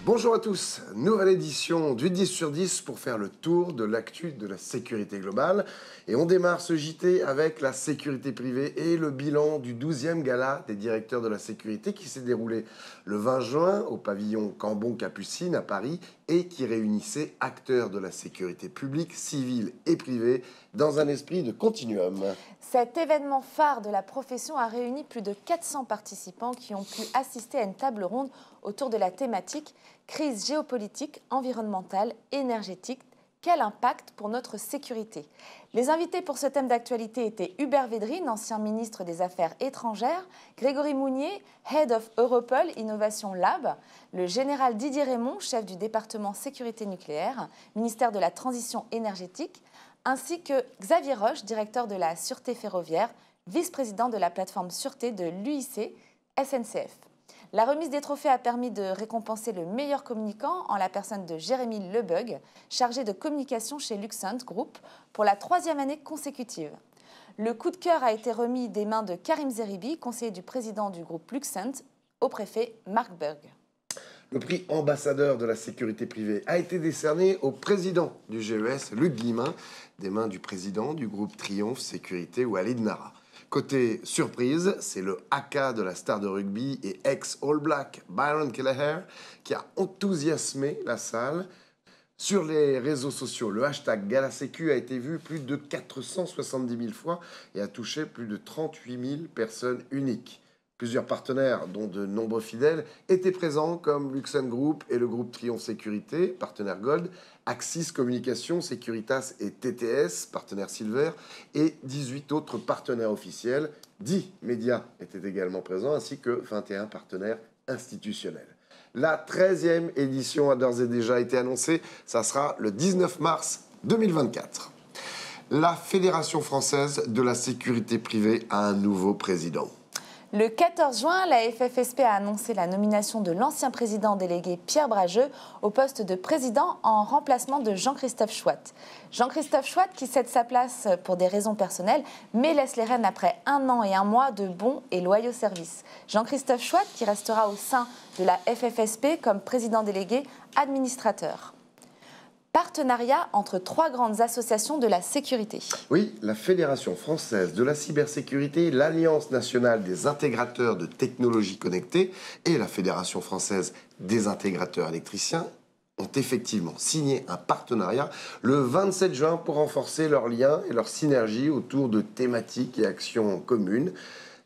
Bonjour à tous, nouvelle édition du 10 sur 10 pour faire le tour de l'actu de la sécurité globale. Et on démarre ce JT avec la sécurité privée et le bilan du 12e gala des directeurs de la sécurité qui s'est déroulé le 20 juin au pavillon Cambon-Capucine à Paris et qui réunissait acteurs de la sécurité publique, civile et privée dans un esprit de continuum. Cet événement phare de la profession a réuni plus de 400 participants qui ont pu assister à une table ronde autour de la thématique « Crise géopolitique, environnementale, énergétique, quel impact pour notre sécurité ?» Les invités pour ce thème d'actualité étaient Hubert Védrine, ancien ministre des Affaires étrangères, Grégory Mounier, Head of Europol Innovation Lab, le général Didier Raymond, chef du département sécurité nucléaire, ministère de la Transition énergétique, ainsi que Xavier Roche, directeur de la Sûreté ferroviaire, vice-président de la plateforme Sûreté de l'UIC SNCF. La remise des trophées a permis de récompenser le meilleur communicant en la personne de Jérémy Lebug, chargé de communication chez Luxent Group pour la 3e année consécutive. Le coup de cœur a été remis des mains de Karim Zeribi, conseiller du président du groupe Luxent, au préfet Marc Berg. Le prix ambassadeur de la sécurité privée a été décerné au président du GES, Luc Guillemin, des mains du président du groupe Triomphe Sécurité, Walid Nara. Côté surprise, c'est le haka de la star de rugby et ex-All Black Byron Kelleher qui a enthousiasmé la salle. Sur les réseaux sociaux, le hashtag GalaSécu a été vu plus de 470 000 fois et a touché plus de 38 000 personnes uniques. Plusieurs partenaires, dont de nombreux fidèles, étaient présents comme Luxent Group et le groupe Triomphe Sécurité, partenaire Gold, Axis Communication, Securitas et TTS, partenaire Silver, et 18 autres partenaires officiels. 10 médias étaient également présents, ainsi que 21 partenaires institutionnels. La 13e édition a d'ores et déjà été annoncée, ça sera le 19 mars 2024. La Fédération française de la sécurité privée a un nouveau président. Le 14 juin, la FFSP a annoncé la nomination de l'ancien président délégué Pierre Brageux au poste de président en remplacement de Jean-Christophe Chouat. Jean-Christophe Chouat qui cède sa place pour des raisons personnelles, mais laisse les rênes après 1 an et 1 mois de bons et loyaux services. Jean-Christophe Chouat qui restera au sein de la FFSP comme président délégué administrateur. Partenariat entre 3 grandes associations de la sécurité. Oui, la Fédération française de la cybersécurité, l'Alliance nationale des intégrateurs de technologies connectées et la Fédération française des intégrateurs électriciens ont effectivement signé un partenariat le 27 juin pour renforcer leurs liens et leurs synergies autour de thématiques et actions communes.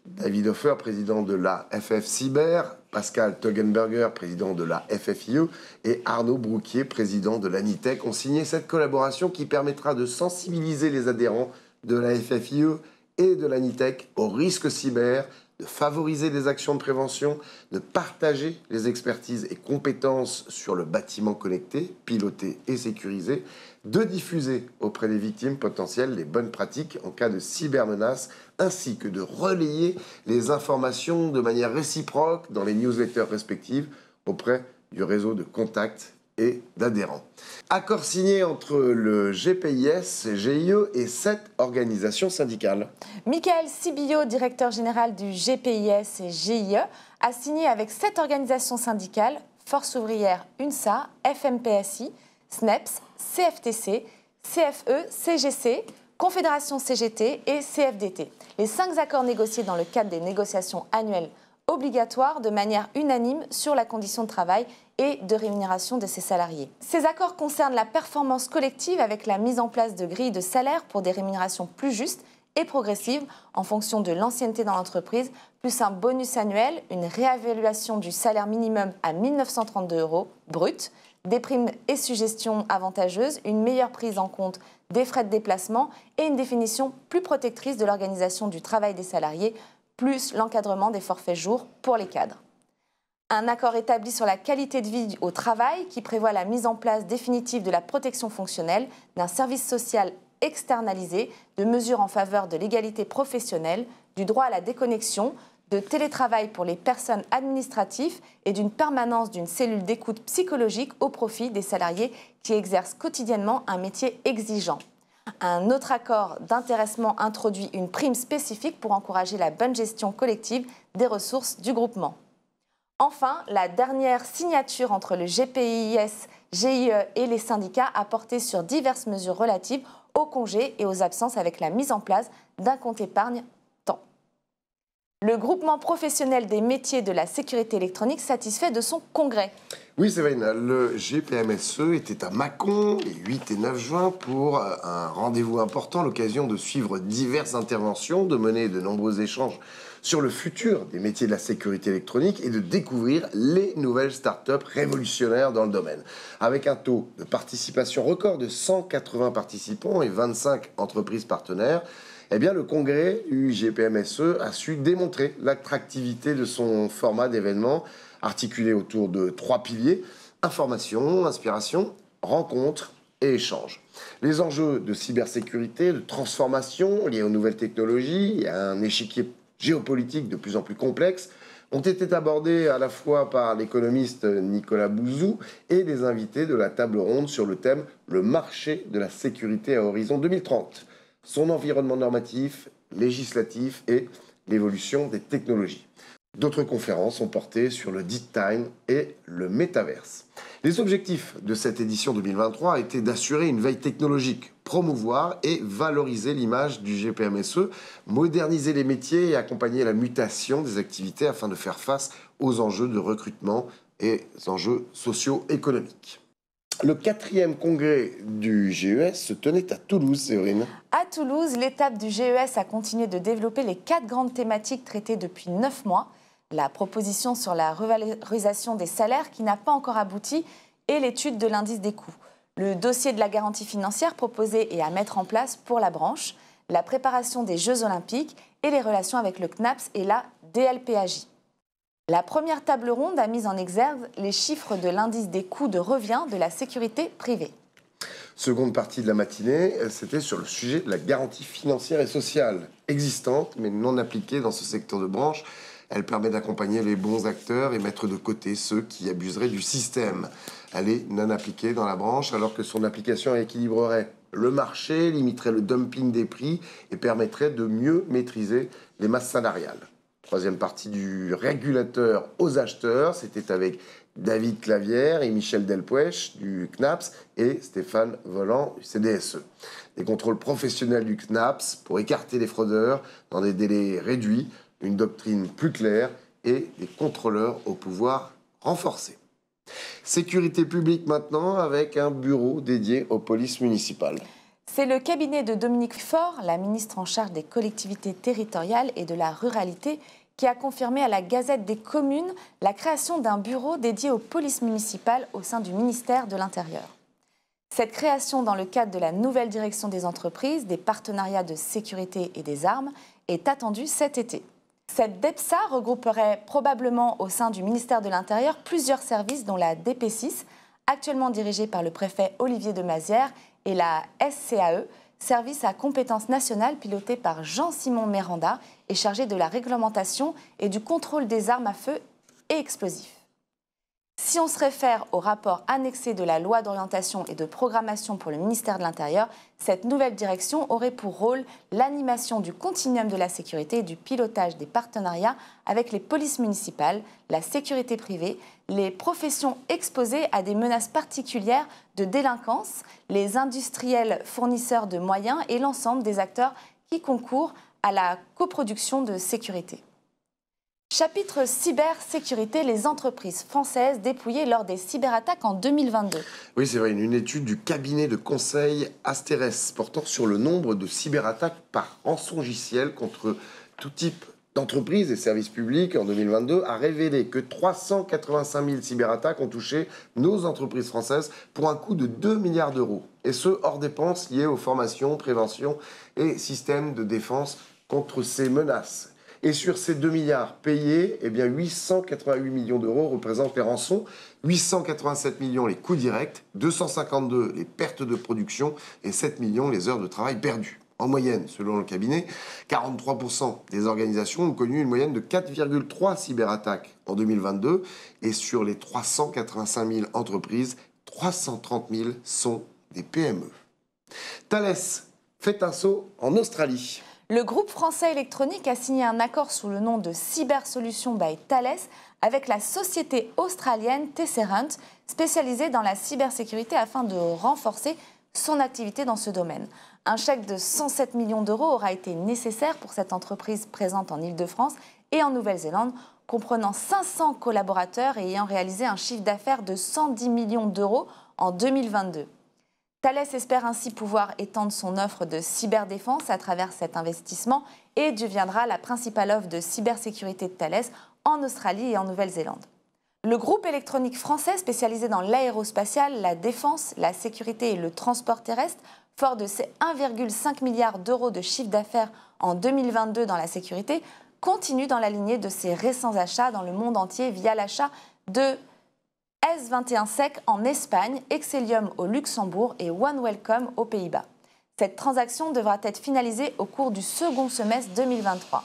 David Hofer, président de la FF Cyber, Pascal Toggenberger, président de la FFIE, et Arnaud Brouquier, président de l'ANITEC, ont signé cette collaboration qui permettra de sensibiliser les adhérents de la FFIE et de l'ANITEC aux risques cyber, de favoriser des actions de prévention, de partager les expertises et compétences sur le bâtiment connecté, piloté et sécurisé, de diffuser auprès des victimes potentielles les bonnes pratiques en cas de cybermenace, ainsi que de relayer les informations de manière réciproque dans les newsletters respectives auprès du réseau de contacts et d'adhérents. Accord signé entre le GPIS, GIE et 7 organisations syndicales. Michael Sibillot, directeur général du GPIS et GIE, a signé avec 7 organisations syndicales, Force ouvrière UNSA, FMPSI, SNEPS, CFTC, CFE, CGC, Confédération CGT et CFDT. Les 5 accords négociés dans le cadre des négociations annuelles obligatoires de manière unanime sur la condition de travail et de rémunération de ses salariés. Ces accords concernent la performance collective avec la mise en place de grilles de salaire pour des rémunérations plus justes et progressives en fonction de l'ancienneté dans l'entreprise, plus un bonus annuel, une réévaluation du salaire minimum à 1 932 € brut, des primes et suggestions avantageuses, une meilleure prise en compte des frais de déplacement et une définition plus protectrice de l'organisation du travail des salariés, plus l'encadrement des forfaits jours pour les cadres. Un accord établi sur la qualité de vie au travail qui prévoit la mise en place définitive de la protection fonctionnelle, d'un service social externalisé, de mesures en faveur de l'égalité professionnelle, du droit à la déconnexion, de télétravail pour les personnes administratives et d'une permanence d'une cellule d'écoute psychologique au profit des salariés qui exercent quotidiennement un métier exigeant. Un autre accord d'intéressement introduit une prime spécifique pour encourager la bonne gestion collective des ressources du groupement. Enfin, la dernière signature entre le GPIS, GIE et les syndicats a porté sur diverses mesures relatives aux congés et aux absences avec la mise en place d'un compte épargne temps. Le groupement professionnel des métiers de la sécurité électronique satisfait de son congrès. Oui, Séverine, le GPMSE était à Mâcon les 8 et 9 juin pour un rendez-vous important, l'occasion de suivre diverses interventions, de mener de nombreux échanges sur le futur des métiers de la sécurité électronique et de découvrir les nouvelles startups révolutionnaires dans le domaine. Avec un taux de participation record de 180 participants et 25 entreprises partenaires, eh bien, le congrès du GPMSE a su démontrer l'attractivité de son format d'événement articulé autour de 3 piliers: information, inspiration, rencontre et échange. Les enjeux de cybersécurité, de transformation liés aux nouvelles technologies et à un échiquier géopolitique de plus en plus complexe ont été abordés à la fois par l'économiste Nicolas Bouzou et des invités de la table ronde sur le thème « Le marché de la sécurité à horizon 2030 ». Son environnement normatif, législatif et l'évolution des technologies. D'autres conférences ont porté sur le deep time et le métaverse. Les objectifs de cette édition 2023 étaient d'assurer une veille technologique, promouvoir et valoriser l'image du GPMSE, moderniser les métiers et accompagner la mutation des activités afin de faire face aux enjeux de recrutement et aux enjeux socio-économiques. Le 4e congrès du GES se tenait à Toulouse, Séverine. À Toulouse, l'étape du GES a continué de développer les 4 grandes thématiques traitées depuis 9 mois. La proposition sur la revalorisation des salaires qui n'a pas encore abouti et l'étude de l'indice des coûts. Le dossier de la garantie financière proposé et à mettre en place pour la branche, la préparation des Jeux Olympiques et les relations avec le CNAPS et la DLPAJ. La première table ronde a mis en exergue les chiffres de l'indice des coûts de revient de la sécurité privée. Seconde partie de la matinée, c'était sur le sujet de la garantie financière et sociale existante, mais non appliquée dans ce secteur de branche. Elle permet d'accompagner les bons acteurs et mettre de côté ceux qui abuseraient du système. Elle est non appliquée dans la branche, alors que son application équilibrerait le marché, limiterait le dumping des prix et permettrait de mieux maîtriser les masses salariales. Troisième partie du régulateur aux acheteurs, c'était avec David Clavière et Michel Delpech du CNAPS et Stéphane Volant du CDSE. Des contrôles professionnels du CNAPS pour écarter les fraudeurs dans des délais réduits, une doctrine plus claire et des contrôleurs au pouvoir renforcé. Sécurité publique maintenant avec un bureau dédié aux polices municipales. C'est le cabinet de Dominique Faure, la ministre en charge des collectivités territoriales et de la ruralité, qui a confirmé à la Gazette des communes la création d'un bureau dédié aux polices municipales au sein du ministère de l'Intérieur. Cette création dans le cadre de la nouvelle direction des entreprises, des partenariats de sécurité et des armes est attendue cet été. Cette DEPSA regrouperait probablement au sein du ministère de l'Intérieur plusieurs services dont la DP6, actuellement dirigée par le préfet Olivier de Mazières, et la SCAE, service à compétence nationale piloté par Jean-Simon Méranda et chargé de la réglementation et du contrôle des armes à feu et explosifs. Si on se réfère au rapport annexé de la loi d'orientation et de programmation pour le ministère de l'Intérieur, cette nouvelle direction aurait pour rôle l'animation du continuum de la sécurité et du pilotage des partenariats avec les polices municipales, la sécurité privée, les professions exposées à des menaces particulières de délinquance, les industriels fournisseurs de moyens et l'ensemble des acteurs qui concourent à la coproduction de sécurité. Chapitre cybersécurité, les entreprises françaises dépouillées lors des cyberattaques en 2022. Oui, c'est vrai, une étude du cabinet de conseil Asterès portant sur le nombre de cyberattaques par rançongiciel contre tout type d'entreprises et services publics en 2022 a révélé que 385 000 cyberattaques ont touché nos entreprises françaises pour un coût de 2 milliards d'euros. Et ce, hors dépenses liées aux formations, prévention et systèmes de défense contre ces menaces. Et sur ces 2 milliards payés, eh bien 888 millions d'euros représentent les rançons, 887 millions les coûts directs, 252 les pertes de production et 7 millions les heures de travail perdues. En moyenne, selon le cabinet, 43% des organisations ont connu une moyenne de 4,3 cyberattaques en 2022 et sur les 385 000 entreprises, 330 000 sont des PME. Thales fait un saut en Australie. Le groupe français électronique a signé un accord sous le nom de Cybersolutions by Thales avec la société australienne Tesserent, spécialisée dans la cybersécurité afin de renforcer son activité dans ce domaine. Un chèque de 107 millions d'euros aura été nécessaire pour cette entreprise présente en Île-de-France et en Nouvelle-Zélande, comprenant 500 collaborateurs et ayant réalisé un chiffre d'affaires de 110 millions d'euros en 2022. Thales espère ainsi pouvoir étendre son offre de cyberdéfense à travers cet investissement et deviendra la principale offre de cybersécurité de Thales en Australie et en Nouvelle-Zélande. Le groupe électronique français spécialisé dans l'aérospatial, la défense, la sécurité et le transport terrestre, fort de ses 1,5 milliard d'euros de chiffre d'affaires en 2022 dans la sécurité, continue dans la lignée de ses récents achats dans le monde entier via l'achat de S21sec en Espagne, Excellium au Luxembourg et OneWelcome aux Pays-Bas. Cette transaction devra être finalisée au cours du second semestre 2023.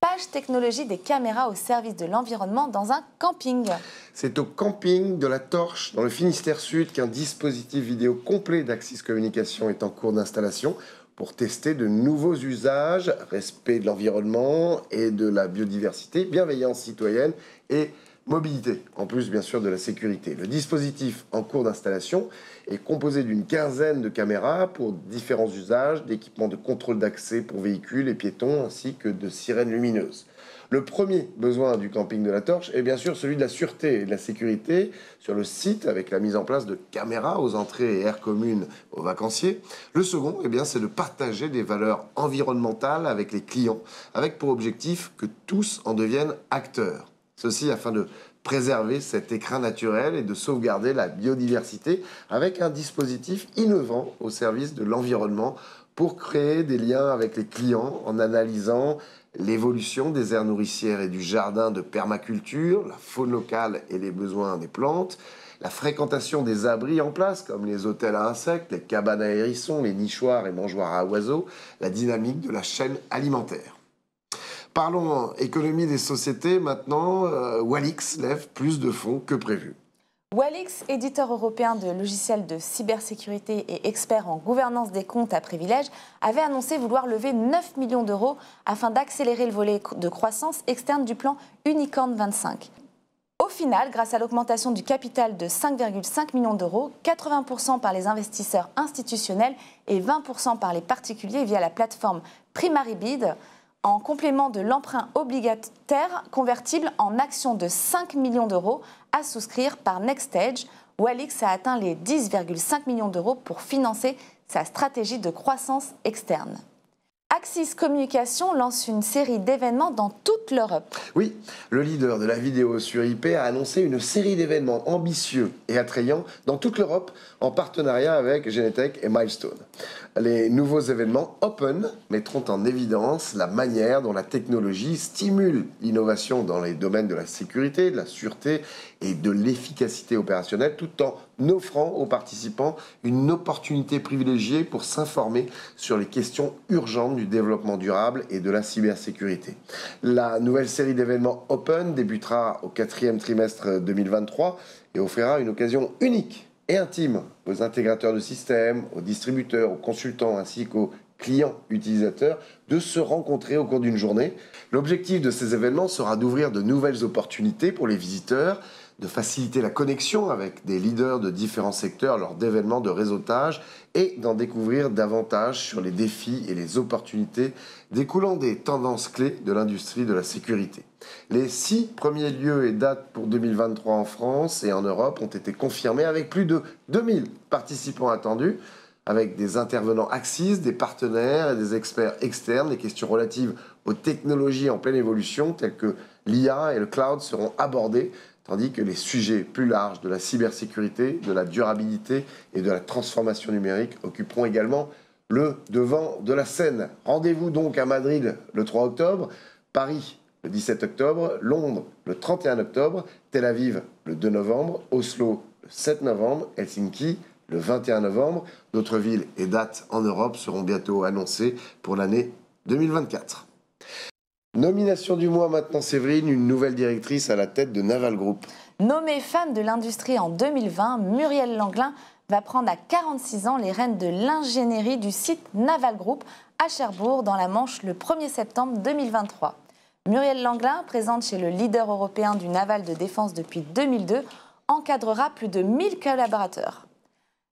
Page technologie des caméras au service de l'environnement dans un camping. C'est au camping de la Torche, dans le Finistère Sud, qu'un dispositif vidéo complet d'Axis Communication est en cours d'installation pour tester de nouveaux usages, respect de l'environnement et de la biodiversité, bienveillance citoyenne et mobilité, en plus bien sûr de la sécurité. Le dispositif en cours d'installation est composé d'une quinzaine de caméras pour différents usages, d'équipements de contrôle d'accès pour véhicules et piétons, ainsi que de sirènes lumineuses. Le premier besoin du camping de la Torche est bien sûr celui de la sûreté et de la sécurité sur le site, avec la mise en place de caméras aux entrées et aires communes aux vacanciers. Le second, c'est de partager des valeurs environnementales avec les clients, avec pour objectif que tous en deviennent acteurs. Ceci afin de préserver cet écrin naturel et de sauvegarder la biodiversité avec un dispositif innovant au service de l'environnement pour créer des liens avec les clients en analysant l'évolution des aires nourricières et du jardin de permaculture, la faune locale et les besoins des plantes, la fréquentation des abris en place comme les hôtels à insectes, les cabanes à hérissons, les nichoirs et mangeoires à oiseaux, la dynamique de la chaîne alimentaire. Parlons économie des sociétés maintenant. Walix lève plus de fonds que prévu. Walix, éditeur européen de logiciels de cybersécurité et expert en gouvernance des comptes à privilèges, avait annoncé vouloir lever 9 millions d'euros afin d'accélérer le volet de croissance externe du plan Unicorn 25. Au final, grâce à l'augmentation du capital de 5,5 millions d'euros, 80% par les investisseurs institutionnels et 20% par les particuliers via la plateforme PrimariBid, en complément de l'emprunt obligataire convertible en actions de 5 millions d'euros à souscrire par NextStage, Walix a atteint les 10,5 millions d'euros pour financer sa stratégie de croissance externe. Axis Communication lance une série d'événements dans toute l'Europe. Oui, le leader de la vidéo sur IP a annoncé une série d'événements ambitieux et attrayants dans toute l'Europe en partenariat avec Genetec et Milestone. Les nouveaux événements Open mettront en évidence la manière dont la technologie stimule l'innovation dans les domaines de la sécurité, de la sûreté et de l'efficacité opérationnelle, tout en offrant aux participants une opportunité privilégiée pour s'informer sur les questions urgentes du développement durable et de la cybersécurité. La nouvelle série d'événements Open débutera au 4e trimestre 2023 et offrira une occasion unique et intime aux intégrateurs de systèmes, aux distributeurs, aux consultants ainsi qu'aux clients utilisateurs de se rencontrer au cours d'une journée. L'objectif de ces événements sera d'ouvrir de nouvelles opportunités pour les visiteurs, de faciliter la connexion avec des leaders de différents secteurs lors d'événements de réseautage et d'en découvrir davantage sur les défis et les opportunités découlant des tendances clés de l'industrie de la sécurité. Les 6 premiers lieux et dates pour 2023 en France et en Europe ont été confirmés avec plus de 2000 participants attendus, avec des intervenants Axis, des partenaires et des experts externes. Les questions relatives aux technologies en pleine évolution, telles que l'IA et le cloud, seront abordées, tandis que les sujets plus larges de la cybersécurité, de la durabilité et de la transformation numérique occuperont également le devant de la scène. Rendez-vous donc à Madrid le 3 octobre, Paris le 17 octobre, Londres le 31 octobre, Tel Aviv le 2 novembre, Oslo le 7 novembre, Helsinki le 21 novembre. D'autres villes et dates en Europe seront bientôt annoncées pour l'année 2024. Nomination du mois maintenant, Séverine, une nouvelle directrice à la tête de Naval Group. Nommée femme de l'industrie en 2020, Muriel Langlin va prendre à 46 ans les rênes de l'ingénierie du site Naval Group à Cherbourg dans la Manche le 1er septembre 2023. Muriel Langlin, présente chez le leader européen du naval de défense depuis 2002, encadrera plus de 1000 collaborateurs.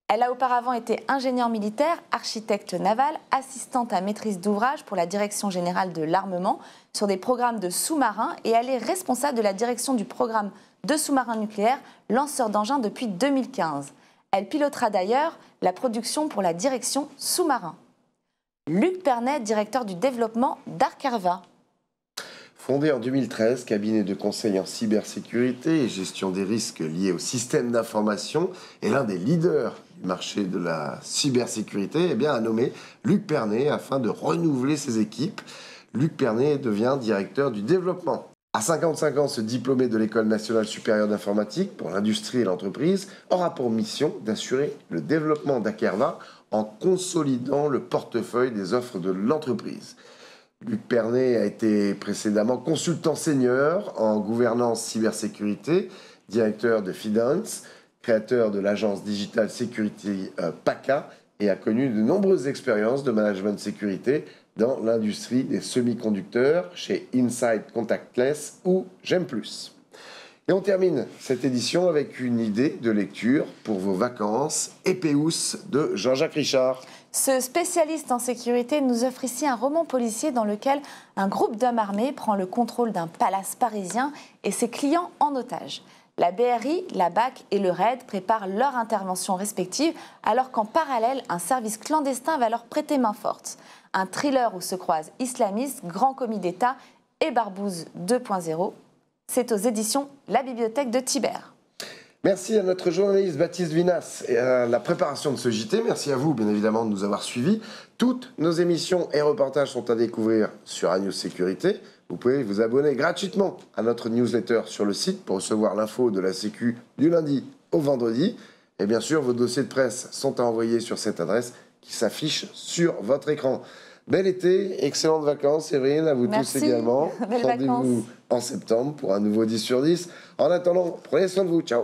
Elle a auparavant été ingénieure militaire, architecte naval, assistante à maîtrise d'ouvrage pour la Direction générale de l'armement sur des programmes de sous-marins et elle est responsable de la direction du programme de sous-marins nucléaires, lanceur d'engins depuis 2015. Elle pilotera d'ailleurs la production pour la direction sous-marin. Luc Pernet, directeur du développement d'Arkerva. Fondé en 2013, cabinet de conseil en cybersécurité et gestion des risques liés au système d'information et l'un des leaders du marché de la cybersécurité, a nommé Luc Pernet afin de renouveler ses équipes. Luc Pernet devient directeur du développement. À 55 ans, ce diplômé de l'École nationale supérieure d'informatique pour l'industrie et l'entreprise aura pour mission d'assurer le développement d'Arkerva en consolidant le portefeuille des offres de l'entreprise. Luc Pernet a été précédemment consultant senior en gouvernance cybersécurité, directeur de Fidance, créateur de l'agence Digital Security PACA et a connu de nombreuses expériences de management sécurité dans l'industrie des semi-conducteurs chez Inside Contactless ou GEM+. Et on termine cette édition avec une idée de lecture pour vos vacances, Épéus de Jean-Jacques Richard. Ce spécialiste en sécurité nous offre ici un roman policier dans lequel un groupe d'hommes armés prend le contrôle d'un palace parisien et ses clients en otage. La BRI, la BAC et le RAID préparent leur intervention respective alors qu'en parallèle, un service clandestin va leur prêter main forte. Un thriller où se croisent islamistes, grand commis d'État et Barbouze 2.0. C'est aux éditions La Bibliothèque de Tibère. Merci à notre journaliste Baptiste Vinas et à la préparation de ce JT. Merci à vous, bien évidemment, de nous avoir suivis. Toutes nos émissions et reportages sont à découvrir sur ANews Sécurité. Vous pouvez vous abonner gratuitement à notre newsletter sur le site pour recevoir l'info de la Sécu du lundi au vendredi. Et bien sûr, vos dossiers de presse sont à envoyer sur cette adresse qui s'affiche sur votre écran. Bel été, excellentes vacances, Séverine, à vous tous également. Rendez-vous en septembre pour un nouveau 10 sur 10. En attendant, prenez soin de vous. Ciao.